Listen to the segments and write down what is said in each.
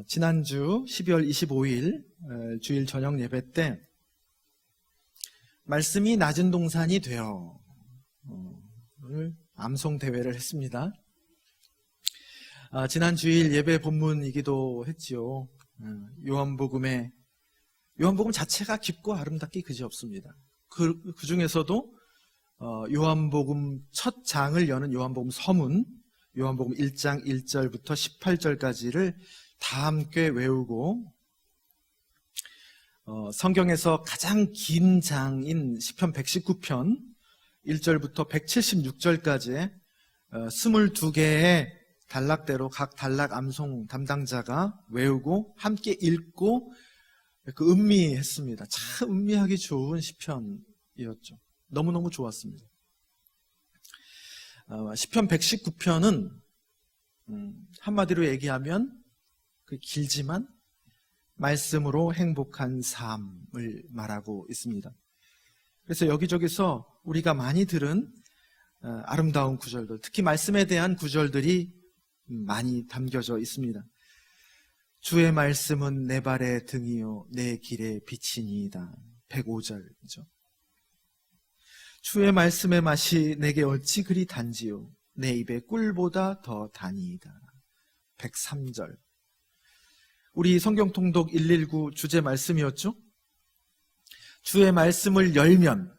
지난주 12월 25일 주일 저녁 예배 때 말씀이 낮은 동산이 되어 오늘 암송 대회를 했습니다. 지난 주일 예배 본문이기도 했지요. 요한복음 자체가 깊고 아름답기 그지없습니다. 그 중에서도 요한복음 첫 장을 여는 요한복음 서문, 요한복음 1장 1절부터 18절까지를 다 함께 외우고 성경에서 가장 긴 장인 시편 119편 1절부터 176절까지 22개의 단락대로 각 단락 암송 담당자가 외우고 함께 읽고 그 음미했습니다. 참 음미하기 좋은 시편이었죠. 너무너무 좋았습니다. 시편 119편은 한마디로 얘기하면 그 길지만 말씀으로 행복한 삶을 말하고 있습니다. 그래서 여기저기서 우리가 많이 들은 아름다운 구절들, 특히 말씀에 대한 구절들이 많이 담겨져 있습니다. 주의 말씀은 내 발의 등이요 내 길의 빛이니이다. 105절이죠. 주의 말씀의 맛이 내게 어찌 그리 단지요 내 입에 꿀보다 더 다니이다. 103절. 우리 성경통독 119 주제 말씀이었죠? 주의 말씀을 열면,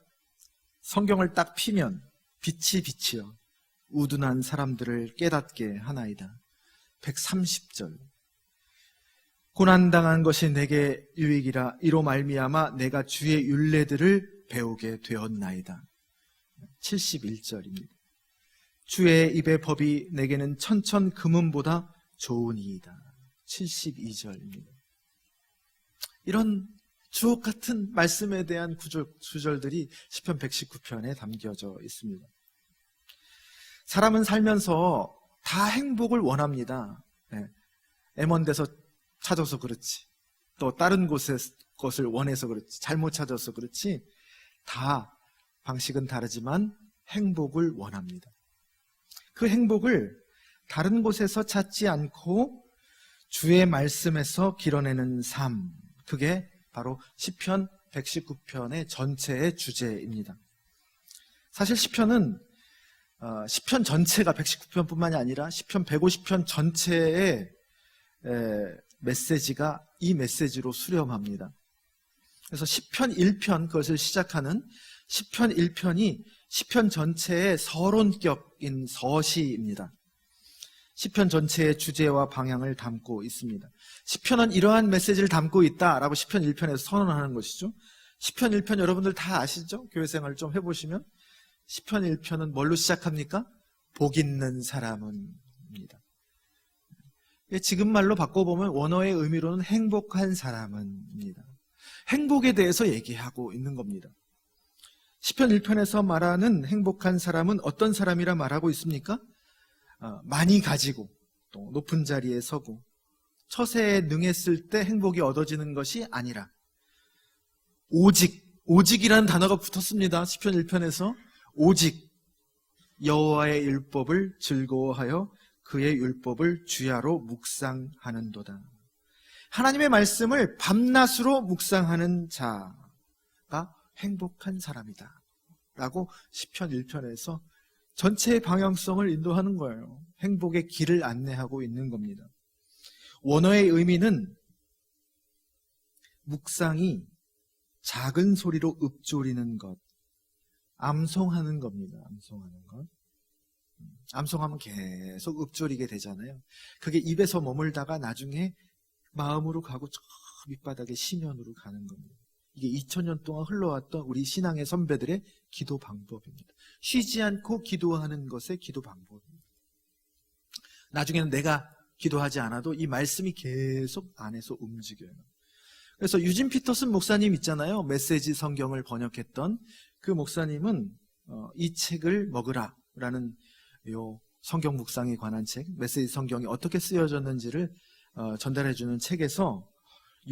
성경을 딱 피면 빛이 비치어 우둔한 사람들을 깨닫게 하나이다. 130절. 고난당한 것이 내게 유익이라 이로 말미암아 내가 주의 율례들을 배우게 되었나이다. 71절입니다. 주의 입의 법이 내게는 천천 금은보다 좋으니이다. 72절입니다. 이런 주옥 같은 말씀에 대한 구절들이 시편 119편에 담겨져 있습니다. 사람은 살면서 다 행복을 원합니다. M1 돼서 찾아서 그렇지, 또 다른 곳의 것을 원해서 그렇지, 잘못 찾아서 그렇지, 다 방식은 다르지만 행복을 원합니다. 그 행복을 다른 곳에서 찾지 않고 주의 말씀에서 길어내는 삶, 그게 바로 시편 119편의 전체의 주제입니다. 사실 시편 전체가 119편뿐만이 아니라 시편 150편 전체의 메시지가 이 메시지로 수렴합니다. 그래서 시편 1편, 그것을 시작하는 시편 1편이 시편 전체의 서론격인 서시입니다. 시편 전체의 주제와 방향을 담고 있습니다. 시편은 이러한 메시지를 담고 있다라고 시편 1편에서 선언하는 것이죠. 시편 1편 여러분들 다 아시죠? 교회 생활을 좀 해보시면 시편 1편은 뭘로 시작합니까? 복 있는 사람은입니다. 지금 말로 바꿔보면 원어의 의미로는 행복한 사람은입니다. 행복에 대해서 얘기하고 있는 겁니다. 시편 1편에서 말하는 행복한 사람은 어떤 사람이라 말하고 있습니까? 많이 가지고 또 높은 자리에 서고 처세에 능했을 때 행복이 얻어지는 것이 아니라 오직이라는 단어가 붙었습니다. 시편 1편에서 오직 여호와의 율법을 즐거워하여 그의 율법을 주야로 묵상하는도다. 하나님의 말씀을 밤낮으로 묵상하는 자가 행복한 사람이다 라고 시편 1편에서 전체의 방향성을 인도하는 거예요. 행복의 길을 안내하고 있는 겁니다. 원어의 의미는 묵상이 작은 소리로 읊조리는 것, 암송하는 겁니다. 암송하는 것. 암송하면 계속 읊조리게 되잖아요. 그게 입에서 머물다가 나중에 마음으로 가고 저 밑바닥의 심연으로 가는 겁니다. 이게 2000년 동안 흘러왔던 우리 신앙의 선배들의 기도 방법입니다. 쉬지 않고 기도하는 것의 기도 방법입니다. 나중에는 내가 기도하지 않아도 이 말씀이 계속 안에서 움직여요. 그래서 유진 피터슨 목사님 있잖아요. 메시지 성경을 번역했던 그 목사님은 이 책을 먹으라라는 요 성경 묵상에 관한 책, 메시지 성경이 어떻게 쓰여졌는지를 전달해주는 책에서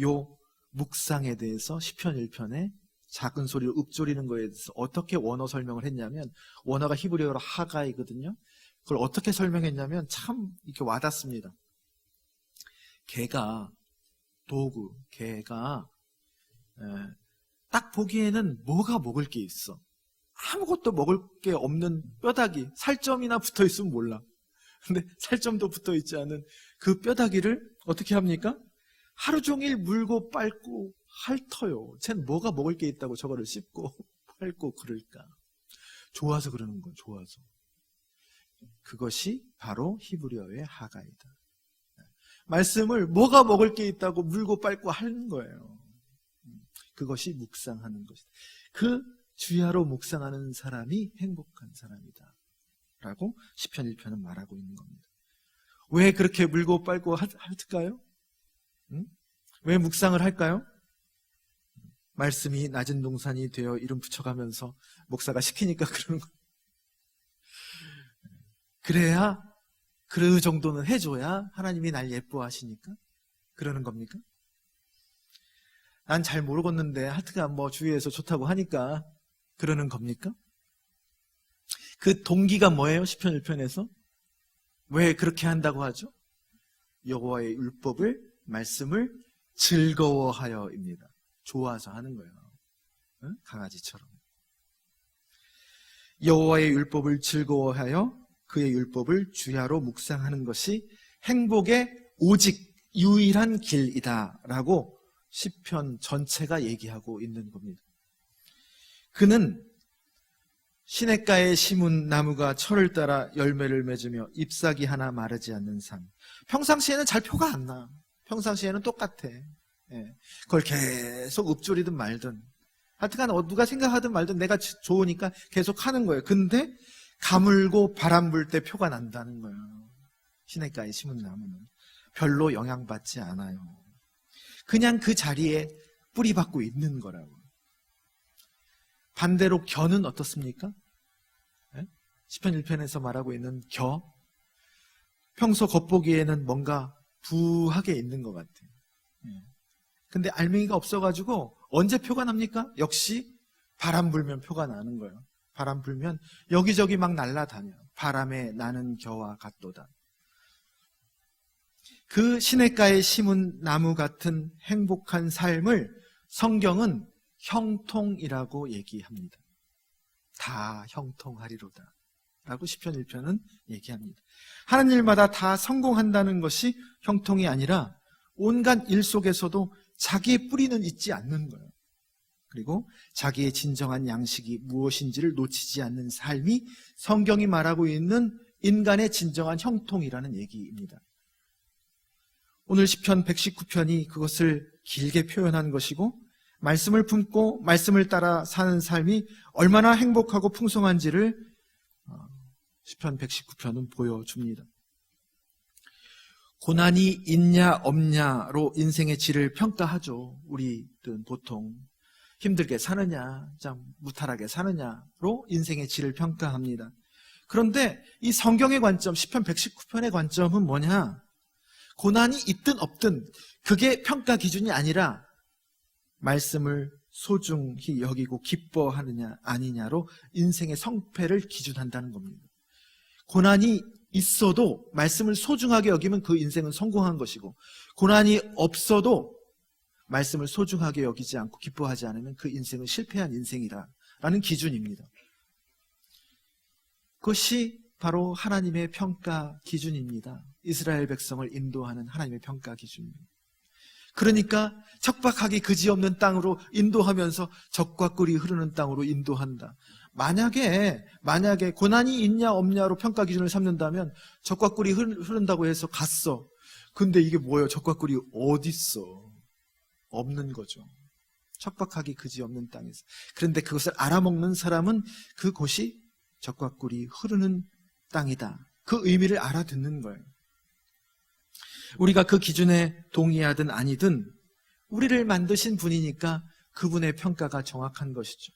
요 묵상에 대해서 시편 1편에 작은 소리로 읊조리는 거에 대해서 어떻게 원어 설명을 했냐면, 원어가 히브리어로 하가이거든요. 그걸 어떻게 설명했냐면 참 이렇게 와닿습니다. 개가 도구, 개가 딱 보기에는 뭐가 먹을 게 있어. 아무것도 먹을 게 없는 뼈다귀, 살점이나 붙어 있으면 몰라. 근데 살점도 붙어 있지 않은 그 뼈다귀를 어떻게 합니까? 하루 종일 물고 빨고 핥어요. 쟤는 뭐가 먹을 게 있다고 저거를 씹고 빨고 그럴까? 좋아서 그러는 거예요. 좋아서. 그것이 바로 히브리어의 하가이다. 말씀을 뭐가 먹을 게 있다고 물고 빨고 하는 거예요. 그것이 묵상하는 것이다. 그 주야로 묵상하는 사람이 행복한 사람이다 라고 시편 1편은 말하고 있는 겁니다. 왜 그렇게 물고 빨고 할까요? 왜 묵상을 할까요? 말씀이 낮은 동산이 되어 이름 붙여가면서 목사가 시키니까 그러는 거예요. 그래야 그 정도는 해줘야 하나님이 날 예뻐하시니까 그러는 겁니까? 난 잘 모르겠는데 하여튼간 뭐 주위에서 좋다고 하니까 그러는 겁니까? 그 동기가 뭐예요? 시편 1편에서 왜 그렇게 한다고 하죠? 여호와의 율법을, 말씀을 즐거워하여입니다. 좋아서 하는 거예요. 응? 강아지처럼. 여호와의 율법을 즐거워하여 그의 율법을 주야로 묵상하는 것이 행복의 오직 유일한 길이다라고 시편 전체가 얘기하고 있는 겁니다. 그는 시냇가에 심은 나무가 철을 따라 열매를 맺으며 잎사귀 하나 마르지 않는 삶. 평상시에는 잘 표가 안 나. 평상시에는 똑같아. 그걸 계속 읊조리든 말든 하여튼간 누가 생각하든 말든 내가 좋으니까 계속 하는 거예요. 근데 가물고 바람 불 때 표가 난다는 거예요. 시냇가에 심은 나무는 별로 영향받지 않아요. 그냥 그 자리에 뿌리 박고 있는 거라고. 반대로 겨는 어떻습니까? 시편 1편에서 말하고 있는 겨, 평소 겉보기에는 뭔가 부하게 있는 것 같아요. 근데 알맹이가 없어가지고 언제 표가 납니까? 역시 바람 불면 표가 나는 거예요. 바람 불면 여기저기 막 날아다녀요. 바람에 나는 겨와 같도다. 그 시냇가에 심은 나무 같은 행복한 삶을 성경은 형통이라고 얘기합니다. 다 형통하리로다 라고 시편 1편은 얘기합니다. 하는 일마다 다 성공한다는 것이 형통이 아니라 온갖 일 속에서도 자기의 뿌리는 잊지 않는 거예요. 그리고 자기의 진정한 양식이 무엇인지를 놓치지 않는 삶이 성경이 말하고 있는 인간의 진정한 형통이라는 얘기입니다. 오늘 시편 119편이 그것을 길게 표현한 것이고 말씀을 품고 말씀을 따라 사는 삶이 얼마나 행복하고 풍성한지를 시편 119편은 보여줍니다. 고난이 있냐 없냐로 인생의 질을 평가하죠. 우리들은 보통 힘들게 사느냐, 참 무탈하게 사느냐로 인생의 질을 평가합니다. 그런데 이 성경의 관점, 시편 119편의 관점은 뭐냐? 고난이 있든 없든 그게 평가 기준이 아니라 말씀을 소중히 여기고 기뻐하느냐 아니냐로 인생의 성패를 기준한다는 겁니다. 고난이 있어도 말씀을 소중하게 여기면 그 인생은 성공한 것이고, 고난이 없어도 말씀을 소중하게 여기지 않고 기뻐하지 않으면 그 인생은 실패한 인생이다라는 기준입니다. 그것이 바로 하나님의 평가 기준입니다. 이스라엘 백성을 인도하는 하나님의 평가 기준입니다. 그러니까 척박하기 그지없는 땅으로 인도하면서 적과 꿀이 흐르는 땅으로 인도한다. 만약에 고난이 있냐 없냐로 평가 기준을 삼는다면 적과 꿀이 흐른다고 해서 갔어. 근데 이게 뭐예요? 적과 꿀이 어딨어? 없는 거죠. 척박하기 그지없는 땅에서. 그런데 그것을 알아먹는 사람은 그곳이 적과 꿀이 흐르는 땅이다. 그 의미를 알아듣는 거예요. 우리가 그 기준에 동의하든 아니든 우리를 만드신 분이니까 그분의 평가가 정확한 것이죠.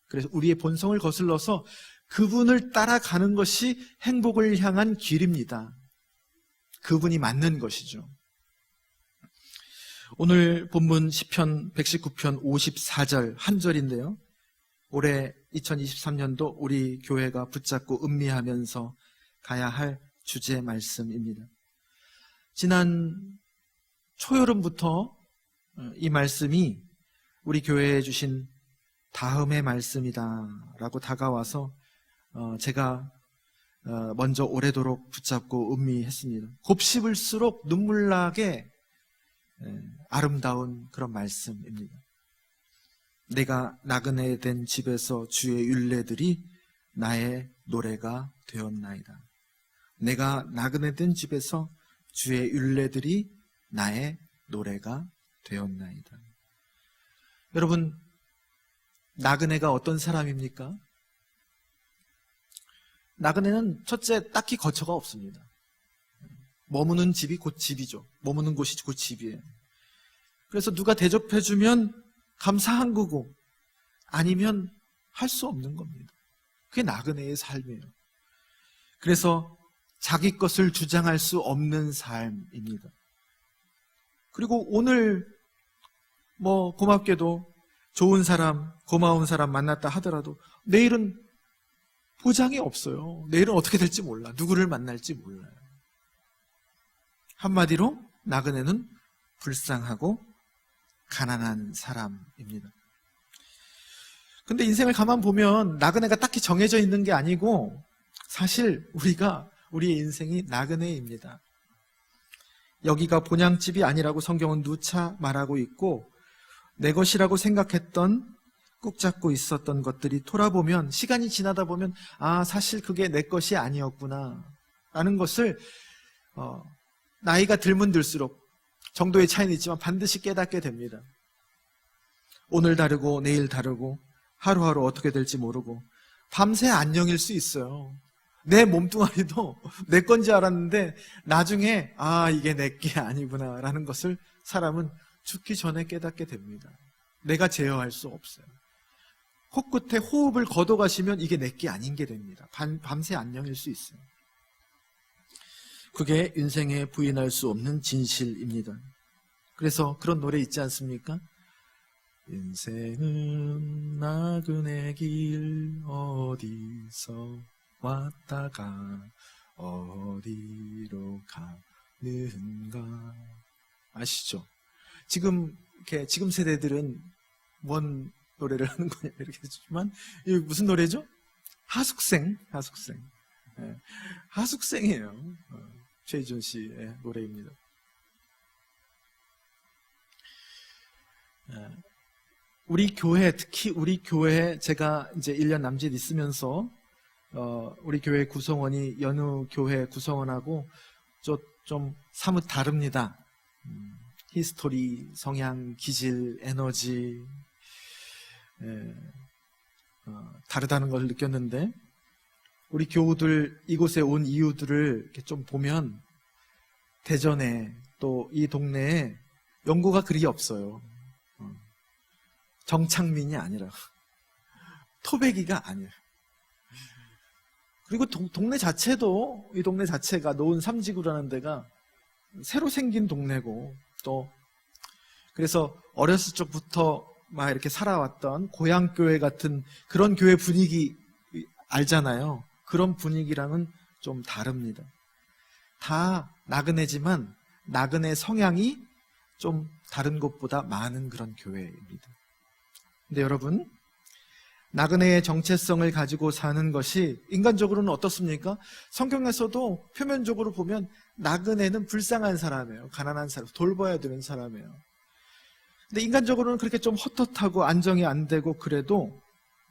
그래서 우리의 본성을 거슬러서 그분을 따라가는 것이 행복을 향한 길입니다. 그분이 맞는 것이죠. 오늘 본문 시편 119편 54절 한 절인데요. 올해 2023년도 우리 교회가 붙잡고 음미하면서 가야 할 주제 말씀입니다. 지난 초여름부터 이 말씀이 우리 교회에 주신 다음의 말씀이다라고 다가와서 제가 먼저 오래도록 붙잡고 음미했습니다. 곱씹을수록 눈물나게 아름다운 그런 말씀입니다. 내가 나그네 된 집에서 주의 율례들이 나의 노래가 되었나이다. 내가 나그네 된 집에서 주의 율례들이 나의 노래가 되었나이다. 여러분, 나그네가 어떤 사람입니까? 나그네는 첫째 딱히 거처가 없습니다. 머무는 집이 곧 집이죠. 머무는 곳이 곧 집이에요. 그래서 누가 대접해주면 감사한 거고 아니면 할 수 없는 겁니다. 그게 나그네의 삶이에요. 그래서 자기 것을 주장할 수 없는 삶입니다. 그리고 오늘 고맙게도 좋은 사람, 고마운 사람 만났다 하더라도 내일은 보장이 없어요. 내일은 어떻게 될지 몰라. 누구를 만날지 몰라요. 한마디로 나그네는 불쌍하고 가난한 사람입니다. 근데 인생을 가만 보면 나그네가 딱히 정해져 있는 게 아니고 사실 우리의 인생이 나그네입니다. 여기가 본향집이 아니라고 성경은 누차 말하고 있고 내 것이라고 생각했던 꾹 잡고 있었던 것들이 돌아보면 시간이 지나다 보면 사실 그게 내 것이 아니었구나 라는 것을 나이가 들면 들수록 정도의 차이는 있지만 반드시 깨닫게 됩니다. 오늘 다르고 내일 다르고 하루하루 어떻게 될지 모르고 밤새 안녕일 수 있어요. 내 몸뚱아리도 내 건지 알았는데 나중에 이게 내 게 아니구나 라는 것을 사람은 죽기 전에 깨닫게 됩니다. 내가 제어할 수 없어요. 코끝에 호흡을 걷어가시면 이게 내 게 아닌 게 됩니다. 밤새 안녕일 수 있어요. 그게 인생에 부인할 수 없는 진실입니다. 그래서 그런 노래 있지 않습니까? 인생은 나그네 길 어디서 왔다가 어디로 가는가. 아시죠? 지금 세대들은 뭔 노래를 하는 거냐 이렇게 했지만 이게 무슨 노래죠? 하숙생. 네. 하숙생이에요. 최희준 씨의 노래입니다. 우리 교회, 특히 우리 교회 제가 이제 1년 남짓 있으면서 우리 교회 구성원이 여느 교회 구성원하고 좀 사뭇 다릅니다. 히스토리, 성향, 기질, 에너지 다르다는 걸 느꼈는데 우리 교우들 이곳에 온 이유들을 이렇게 좀 보면 대전에 또 이 동네에 연고가 그리 없어요. 정착민이 아니라 토백이가 아니에요. 그리고 동네 자체도 이 동네 자체가 노은 3지구라는 데가 새로 생긴 동네고 또 그래서 어렸을 적부터 막 이렇게 살아왔던 고향교회 같은 그런 교회 분위기 알잖아요. 그런 분위기랑은 좀 다릅니다. 다 나그네지만 나그네 성향이 좀 다른 곳보다 많은 그런 교회입니다. 근데 여러분, 나그네의 정체성을 가지고 사는 것이 인간적으로는 어떻습니까? 성경에서도 표면적으로 보면 나그네는 불쌍한 사람이에요. 가난한 사람, 돌봐야 되는 사람이에요. 근데 인간적으로는 그렇게 좀 헛헛하고 안정이 안 되고 그래도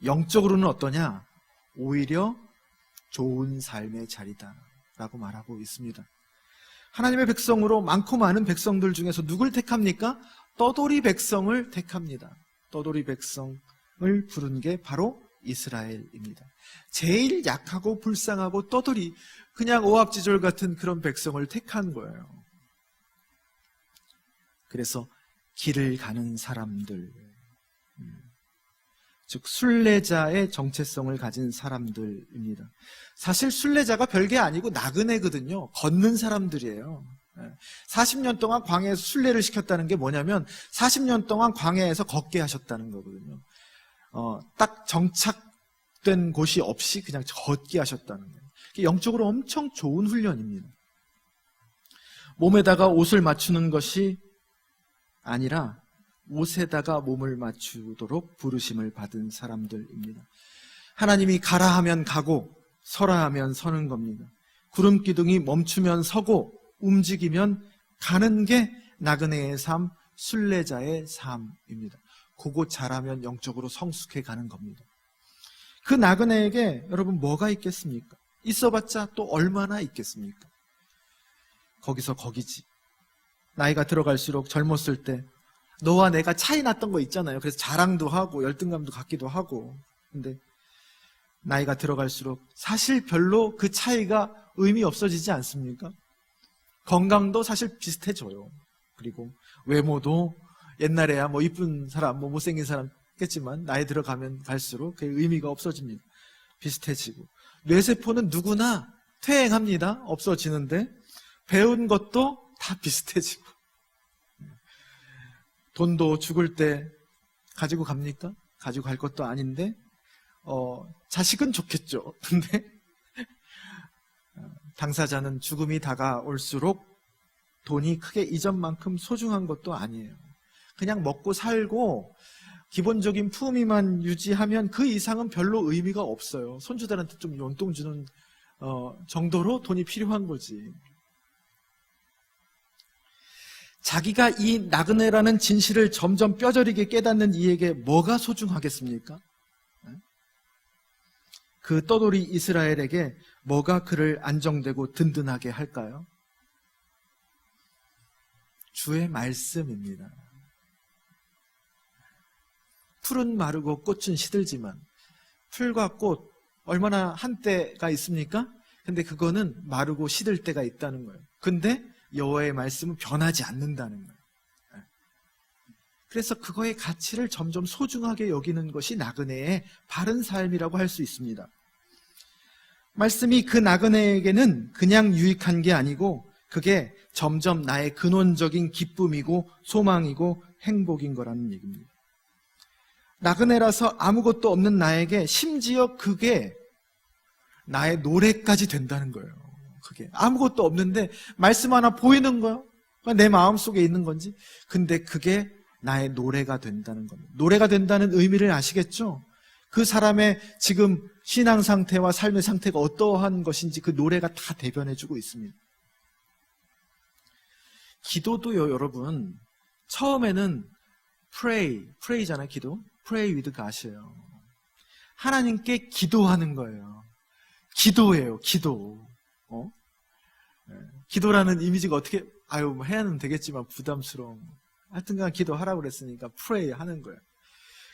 영적으로는 어떠냐? 오히려 좋은 삶의 자리다 라고 말하고 있습니다. 하나님의 백성으로 많고 많은 백성들 중에서 누굴 택합니까? 떠돌이 백성을 택합니다. 떠돌이 백성을 부른 게 바로 이스라엘입니다. 제일 약하고 불쌍하고 떠돌이 그냥 오합지졸 같은 그런 백성을 택한 거예요. 그래서 길을 가는 사람들, 즉 순례자의 정체성을 가진 사람들입니다. 사실 순례자가 별게 아니고 나그네거든요. 걷는 사람들이에요. 40년 동안 광야에서 순례를 시켰다는 게 뭐냐면 40년 동안 광야에서 걷게 하셨다는 거거든요. 딱 정착된 곳이 없이 그냥 걷게 하셨다는 거예요. 영적으로 엄청 좋은 훈련입니다. 몸에다가 옷을 맞추는 것이 아니라 옷에다가 몸을 맞추도록 부르심을 받은 사람들입니다. 하나님이 가라 하면 가고 서라 하면 서는 겁니다. 구름 기둥이 멈추면 서고 움직이면 가는 게 나그네의 삶, 순례자의 삶입니다. 그거 잘하면 영적으로 성숙해 가는 겁니다. 그 나그네에게 여러분 뭐가 있겠습니까? 있어봤자 또 얼마나 있겠습니까? 거기서 거기지. 나이가 들어갈수록 젊었을 때 너와 내가 차이 났던 거 있잖아요. 그래서 자랑도 하고 열등감도 갖기도 하고. 근데 나이가 들어갈수록 사실 별로 그 차이가 의미 없어지지 않습니까? 건강도 사실 비슷해져요. 그리고 외모도 옛날에야 뭐 이쁜 사람, 뭐 못생긴 사람 있겠지만 나이 들어가면 갈수록 그 의미가 없어집니다. 비슷해지고. 뇌세포는 누구나 퇴행합니다. 없어지는데 배운 것도 다 비슷해지고. 돈도 죽을 때 가지고 갑니까? 가지고 갈 것도 아닌데 자식은 좋겠죠. 근데 당사자는 죽음이 다가올수록 돈이 크게 이전만큼 소중한 것도 아니에요. 그냥 먹고 살고 기본적인 품위만 유지하면 그 이상은 별로 의미가 없어요. 손주들한테 좀 용돈 주는 정도로 돈이 필요한 거지. 자기가 이 나그네라는 진실을 점점 뼈저리게 깨닫는 이에게 뭐가 소중하겠습니까? 그 떠돌이 이스라엘에게 뭐가 그를 안정되고 든든하게 할까요? 주의 말씀입니다. 풀은 마르고 꽃은 시들지만 풀과 꽃 얼마나 한때가 있습니까? 근데 그거는 마르고 시들 때가 있다는 거예요. 근데 여호와의 말씀은 변하지 않는다는 거예요. 그래서 그거의 가치를 점점 소중하게 여기는 것이 나그네의 바른 삶이라고 할 수 있습니다. 말씀이 그 나그네에게는 그냥 유익한 게 아니고 그게 점점 나의 근원적인 기쁨이고 소망이고 행복인 거라는 얘기입니다. 나그네라서 아무것도 없는 나에게 심지어 그게 나의 노래까지 된다는 거예요. 그게 아무것도 없는데 말씀 하나 보이는 거예요. 내 마음속에 있는 건지. 근데 그게 나의 노래가 된다는 겁니다. 노래가 된다는 의미를 아시겠죠? 그 사람의 지금 신앙 상태와 삶의 상태가 어떠한 것인지 그 노래가 다 대변해주고 있습니다. 기도도요, 여러분. 처음에는 pray잖아요, 기도. pray with God이에요. 하나님께 기도하는 거예요. 기도예요, 기도. 기도라는 이미지가 어떻게, 뭐 해야는 되겠지만 부담스러운. 하여튼간 기도하라고 그랬으니까 pray 하는 거예요.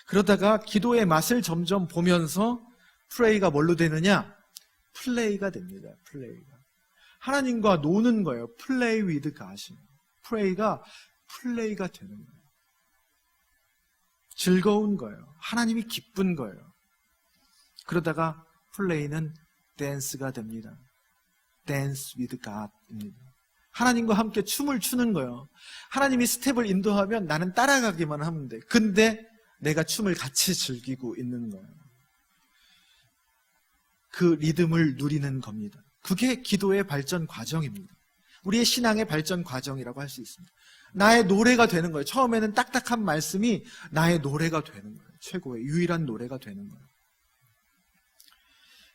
그러다가 기도의 맛을 점점 보면서 pray가 뭘로 되느냐? play가 됩니다, play가. 하나님과 노는 거예요. play with God. pray가 play가 되는 거예요. 즐거운 거예요. 하나님이 기쁜 거예요. 그러다가 play는 dance가 됩니다. dance with God입니다. 하나님과 함께 춤을 추는 거예요. 하나님이 스텝을 인도하면 나는 따라가기만 하면 돼. 근데 내가 춤을 같이 즐기고 있는 거예요. 그 리듬을 누리는 겁니다. 그게 기도의 발전 과정입니다. 우리의 신앙의 발전 과정이라고 할 수 있습니다. 나의 노래가 되는 거예요. 처음에는 딱딱한 말씀이 나의 노래가 되는 거예요. 최고의 유일한 노래가 되는 거예요.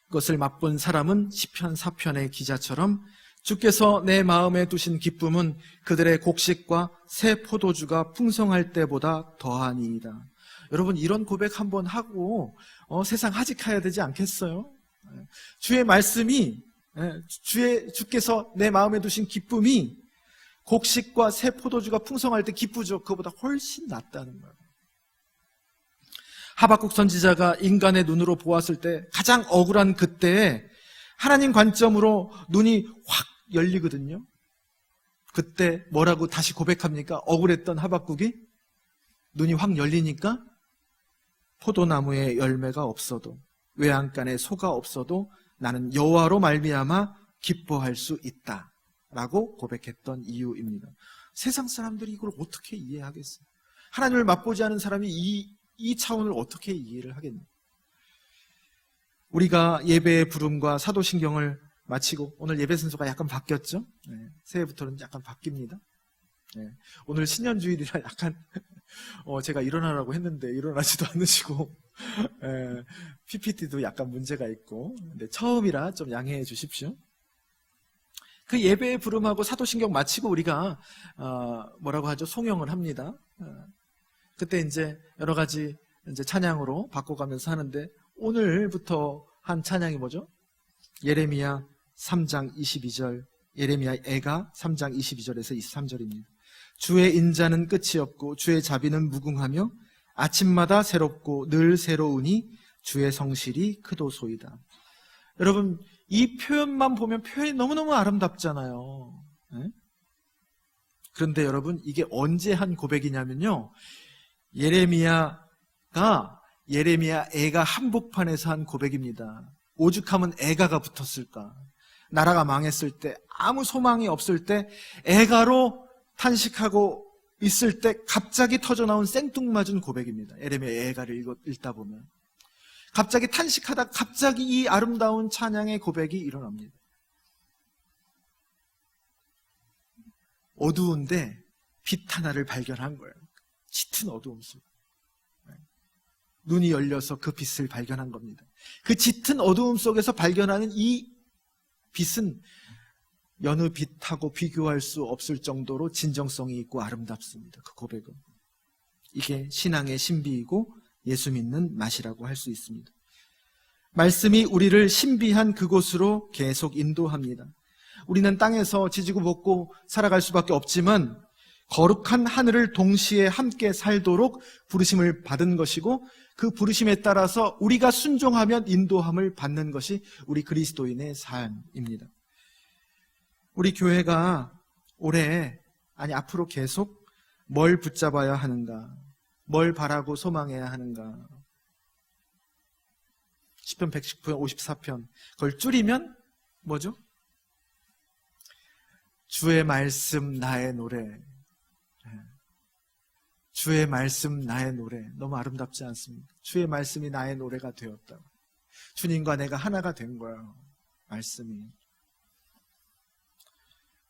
그것을 맛본 사람은 시편 4편의 기자처럼 주께서 내 마음에 두신 기쁨은 그들의 곡식과 새 포도주가 풍성할 때보다 더하니이다. 여러분, 이런 고백 한번 하고 세상 하직해야 되지 않겠어요? 주의 말씀이, 주께서 내 마음에 두신 기쁨이 곡식과 새 포도주가 풍성할 때 기쁘죠. 그거보다 훨씬 낫다는 거예요. 하박국 선지자가 인간의 눈으로 보았을 때 가장 억울한 그때에 하나님 관점으로 눈이 확 열리거든요. 그때 뭐라고 다시 고백합니까? 억울했던 하박국이 눈이 확 열리니까 포도나무에 열매가 없어도 외양간에 소가 없어도 나는 여호와로 말미암아 기뻐할 수 있다 라고 고백했던 이유입니다. 세상 사람들이 이걸 어떻게 이해하겠어요? 하나님을 맛보지 않은 사람이 이 차원을 어떻게 이해를 하겠냐? 우리가 예배의 부름과 사도신경을 마치고 오늘 예배 순서가 약간 바뀌었죠? 새해부터는 약간 바뀝니다. 예. 오늘 신년주일이라 약간 제가 일어나라고 했는데 일어나지도 않으시고 PPT도 약간 문제가 있고, 근데 처음이라 좀 양해해 주십시오. 그 예배의 부름하고 사도신경 마치고 우리가 뭐라고 하죠? 송영을 합니다. 그때 이제 여러 가지 이제 찬양으로 바꿔가면서 하는데, 오늘부터 한 찬양이 뭐죠? 예레미야 3장 22절, 예레미야 애가 3장 22절에서 23절입니다. 주의 인자는 끝이 없고 주의 자비는 무궁하며 아침마다 새롭고 늘 새로우니 주의 성실이 크도소이다. 여러분, 이 표현만 보면 표현이 너무너무 아름답잖아요. 네? 그런데 여러분, 이게 언제 한 고백이냐면요, 예레미야 애가 한복판에서 한 고백입니다. 오죽하면 애가가 붙었을까. 나라가 망했을 때, 아무 소망이 없을 때 애가로 탄식하고 있을 때 갑자기 터져나온 생뚱맞은 고백입니다. 예레미야 애가를 읽다 보면 갑자기 탄식하다 갑자기 이 아름다운 찬양의 고백이 일어납니다. 어두운데 빛 하나를 발견한 거예요. 짙은 어두움 속 눈이 열려서 그 빛을 발견한 겁니다. 그 짙은 어두움 속에서 발견하는 이 빛은 여느 빛하고 비교할 수 없을 정도로 진정성이 있고 아름답습니다. 그 고백은. 이게 신앙의 신비이고 예수 믿는 맛이라고 할 수 있습니다. 말씀이 우리를 신비한 그곳으로 계속 인도합니다. 우리는 땅에서 지지고 볶고 살아갈 수밖에 없지만 거룩한 하늘을 동시에 함께 살도록 부르심을 받은 것이고, 그 부르심에 따라서 우리가 순종하면 인도함을 받는 것이 우리 그리스도인의 삶입니다. 우리 교회가 앞으로 계속 뭘 붙잡아야 하는가, 뭘 바라고 소망해야 하는가. 시편 119편, 54편, 그걸 줄이면 뭐죠? 주의 말씀 나의 노래. 주의 말씀 나의 노래. 너무 아름답지 않습니까? 주의 말씀이 나의 노래가 되었다. 주님과 내가 하나가 된 거야, 말씀이.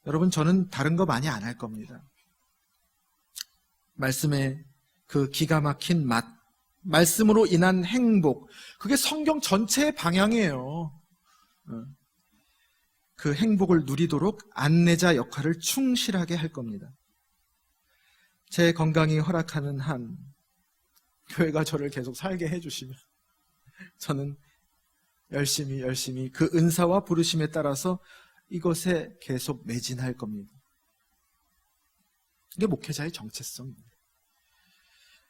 여러분, 저는 다른 거 많이 안 할 겁니다. 말씀의 그 기가 막힌 맛, 말씀으로 인한 행복, 그게 성경 전체의 방향이에요. 그 행복을 누리도록 안내자 역할을 충실하게 할 겁니다. 제 건강이 허락하는 한 교회가 저를 계속 살게 해주시면 저는 열심히 그 은사와 부르심에 따라서 이것에 계속 매진할 겁니다. 이게 목회자의 정체성입니다.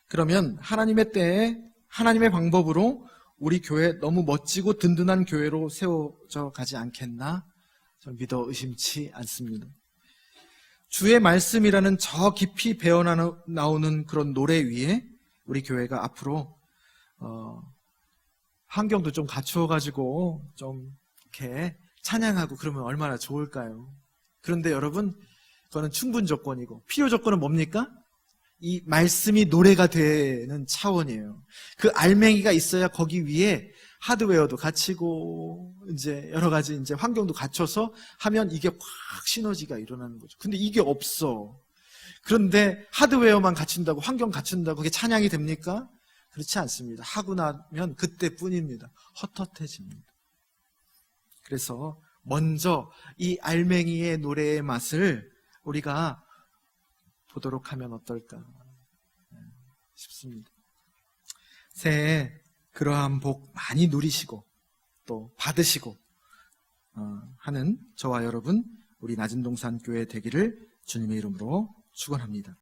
그러면 하나님의 때에 하나님의 방법으로 우리 교회 너무 멋지고 든든한 교회로 세워져 가지 않겠나? 저는 믿어 의심치 않습니다. 주의 말씀이라는 저 깊이 배어나오는 그런 노래 위에 우리 교회가 앞으로 환경도 좀 갖추어가지고 좀 이렇게 찬양하고 그러면 얼마나 좋을까요? 그런데 여러분, 그거는 충분 조건이고 필요 조건은 뭡니까? 이 말씀이 노래가 되는 차원이에요. 그 알맹이가 있어야 거기 위에 하드웨어도 갖추고 이제 여러 가지 이제 환경도 갖춰서 하면 이게 확 시너지가 일어나는 거죠. 근데 이게 없어. 그런데 하드웨어만 갖춘다고, 환경 갖춘다고 그게 찬양이 됩니까? 그렇지 않습니다. 하고 나면 그때뿐입니다. 헛헛해집니다. 그래서 먼저 이 알맹이의 노래의 맛을 우리가 보도록 하면 어떨까 싶습니다. 새해 그러한 복 많이 누리시고 또 받으시고 하는 저와 여러분, 우리 낮은동산 교회 되기를 주님의 이름으로 축원합니다.